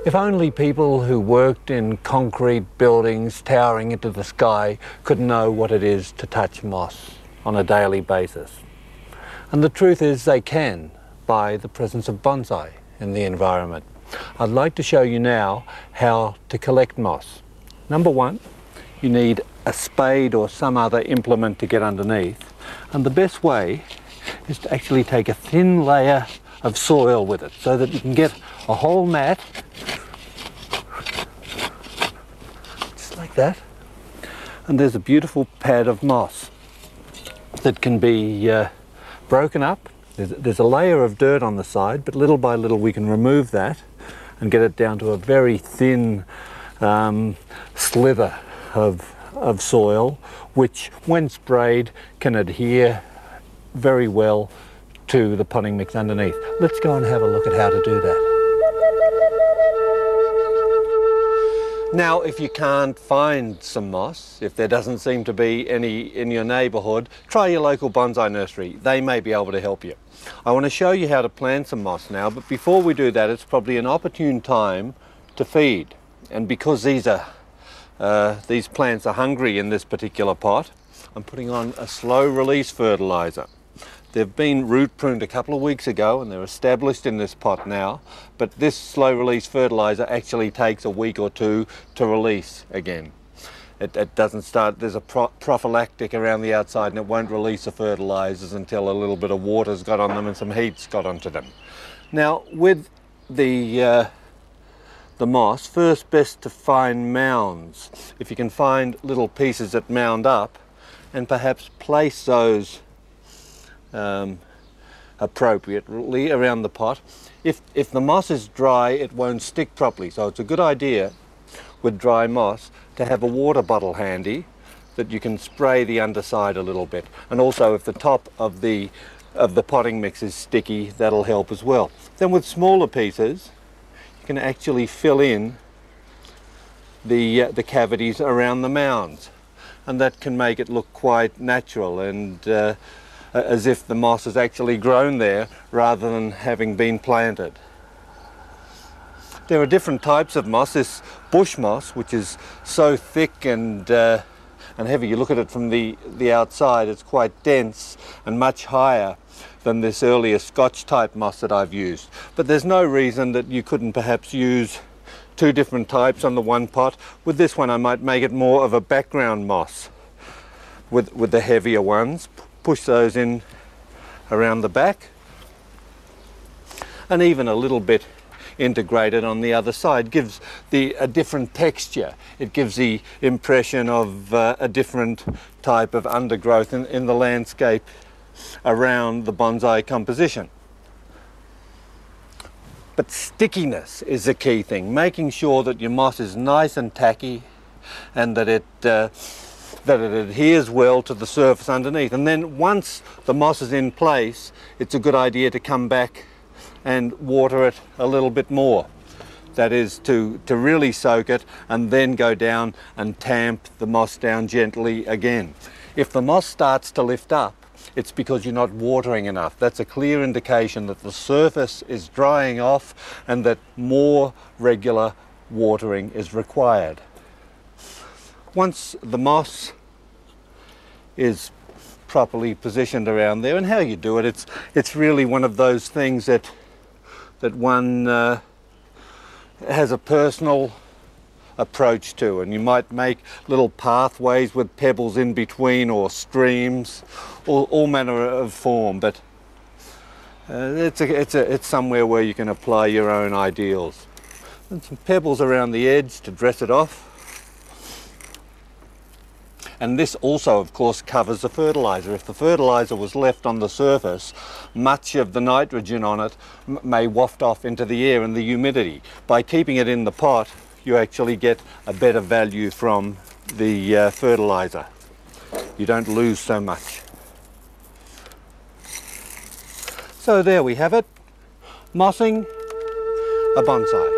If only people who worked in concrete buildings towering into the sky could know what it is to touch moss on a daily basis. And the truth is they can, by the presence of bonsai in the environment. I'd like to show you now how to collect moss. Number one, you need a spade or some other implement to get underneath. And the best way is to actually take a thin layer of soil with it so that you can get a whole mat, just like that. And there's a beautiful pad of moss that can be broken up. There's a layer of dirt on the side, but little by little we can remove that and get it down to a very thin slither of soil, which when sprayed can adhere very well to the potting mix underneath. Let's go and have a look at how to do that. Now, if you can't find some moss, if there doesn't seem to be any in your neighbourhood, try your local bonsai nursery. They may be able to help you. I want to show you how to plant some moss now, but before we do that, it's probably an opportune time to feed. And because these plants are hungry in this particular pot, I'm putting on a slow release fertiliser. They've been root pruned a couple of weeks ago and they're established in this pot now, but this slow release fertiliser actually takes a week or two to release again. It doesn't start, there's a prophylactic around the outside and it won't release the fertilisers until a little bit of water's got on them and some heat's got onto them. Now with the moss, first best to find mounds. If you can find little pieces that mound up and perhaps place those appropriately around the pot. If the moss is dry, it won't stick properly, so it's a good idea with dry moss to have a water bottle handy that you can spray the underside a little bit. And also if the top of the potting mix is sticky, that'll help as well. Then with smaller pieces, you can actually fill in the cavities around the mounds, and that can make it look quite natural and as if the moss has actually grown there rather than having been planted. There are different types of moss. This bush moss, which is so thick and heavy, you look at it from the outside, it's quite dense and much higher than this earlier Scotch type moss that I've used. But there's no reason that you couldn't perhaps use two different types on the one pot. With this one I might make it more of a background moss with the heavier ones. Push those in around the back and even a little bit integrated on the other side gives a different texture. It gives the impression of a different type of undergrowth in the landscape around the bonsai composition. But stickiness is the key thing, making sure that your moss is nice and tacky and that it adheres well to the surface underneath. And then once the moss is in place, it's a good idea to come back and water it a little bit more. That is to really soak it and then go down and tamp the moss down gently again. If the moss starts to lift up, it's because you're not watering enough. That's a clear indication that the surface is drying off and that more regular watering is required. Once the moss is properly positioned around there, and how you do it, it's really one of those things that one has a personal approach to, and you might make little pathways with pebbles in between or streams, all manner of form, but it's somewhere where you can apply your own ideals. And some pebbles around the edge to dress it off. And this also, of course, covers the fertiliser. If the fertiliser was left on the surface, much of the nitrogen on it may waft off into the air and the humidity. By keeping it in the pot, you actually get a better value from the fertiliser. You don't lose so much. So there we have it, mossing a bonsai.